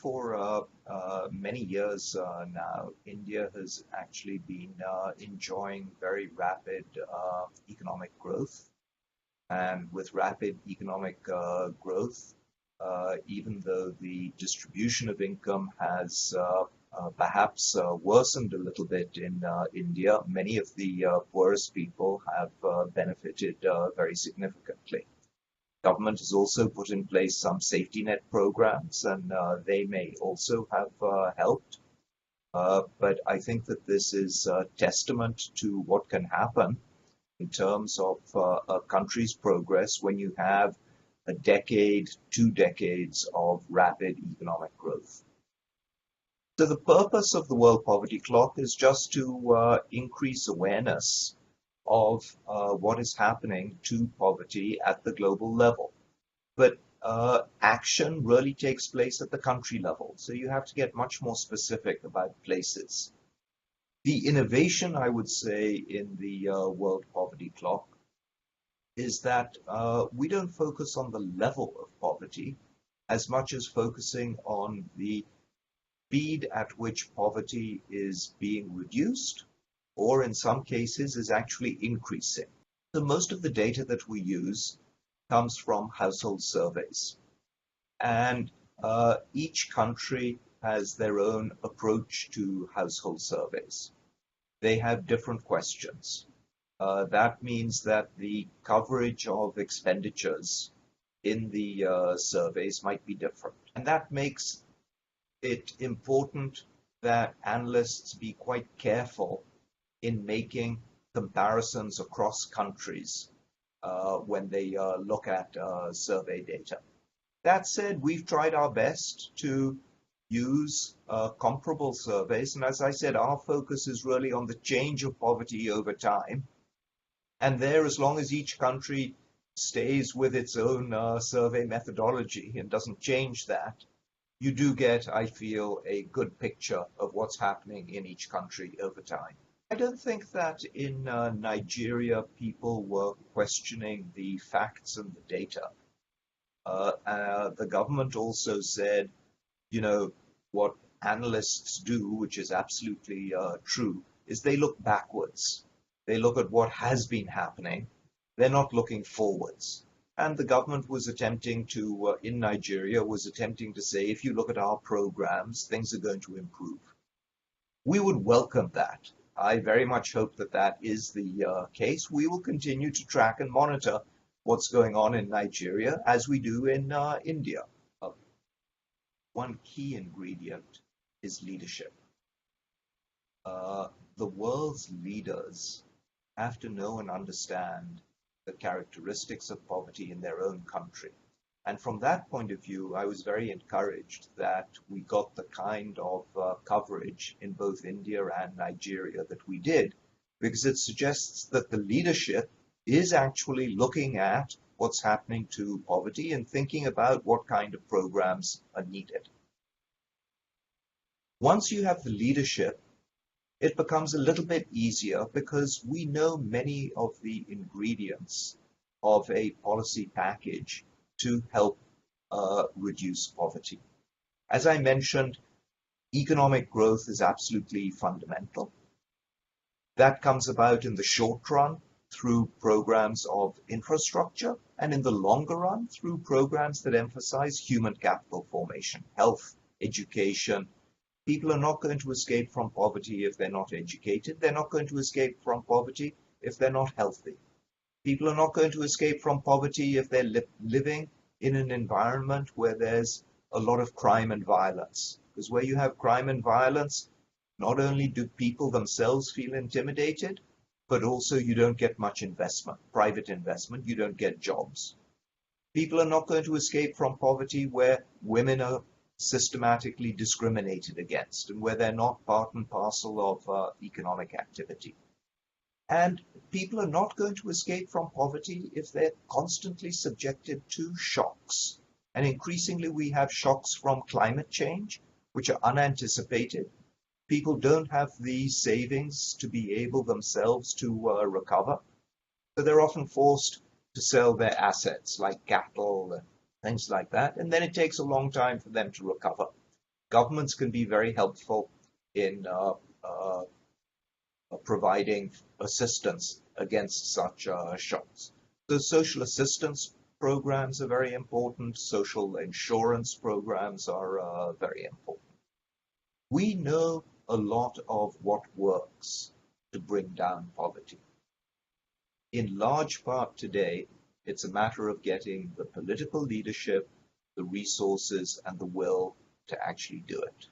for many years now, India has actually been enjoying very rapid economic growth. And with rapid economic growth, even though the distribution of income has perhaps worsened a little bit in India, many of the poorest people have benefited very significantly. Government has also put in place some safety net programs, and they may also have helped. But I think that this is a testament to what can happen in terms of a country's progress when you have a decade, 2 decades of rapid economic growth. So the purpose of the World Poverty Clock is just to increase awareness of what is happening to poverty at the global level. But action really takes place at the country level. So you have to get much more specific about places. The innovation, I would say, in the World Poverty Clock is that we don't focus on the level of poverty as much as focusing on the speed at which poverty is being reduced, or in some cases is actually increasing. So most of the data that we use comes from household surveys. And each country has their own approach to household surveys. They have different questions. That means that the coverage of expenditures in the surveys might be different. And that makes it important that analysts be quite careful in making comparisons across countries when they look at survey data. That said, we've tried our best to use comparable surveys, and as I said, our focus is really on the change of poverty over time. And there, as long as each country stays with its own survey methodology and doesn't change that, you do get, I feel, a good picture of what's happening in each country over time. I don't think that in Nigeria people were questioning the facts and the data. The government also said, you know, what analysts do, which is absolutely true, is they look backwards. They look at what has been happening. They're not looking forwards. And the government was attempting to, in Nigeria, was attempting to say, if you look at our programs, things are going to improve. We would welcome that. I very much hope that that is the case. We will continue to track and monitor what's going on in Nigeria as we do in India. One key ingredient is leadership. The world's leaders have to know and understand the characteristics of poverty in their own country. And from that point of view, I was very encouraged that we got the kind of coverage in both India and Nigeria that we did, because it suggests that the leadership is actually looking at what's happening to poverty and thinking about what kind of programs are needed. Once you have the leadership, it becomes a little bit easier because we know many of the ingredients of a policy package to help reduce poverty. As I mentioned, economic growth is absolutely fundamental. That comes about in the short run through programs of infrastructure, and in the longer run through programs that emphasize human capital formation, health, education. People are not going to escape from poverty if they're not educated. They're not going to escape from poverty if they're not healthy. People are not going to escape from poverty if they're living in an environment where there's a lot of crime and violence. Because where you have crime and violence, not only do people themselves feel intimidated, but also you don't get much investment, private investment, you don't get jobs. People are not going to escape from poverty where women are systematically discriminated against and where they're not part and parcel of economic activity. And people are not going to escape from poverty if they're constantly subjected to shocks. And increasingly we have shocks from climate change, which are unanticipated. People don't have the savings to be able themselves to recover. So they're often forced to sell their assets like cattle and things like that. And then it takes a long time for them to recover. Governments can be very helpful in uh, providing assistance against such shocks. So social assistance programs are very important. Social insurance programs are very important. We know a lot of what works to bring down poverty. In large part today, it's a matter of getting the political leadership, the resources, and the will to actually do it.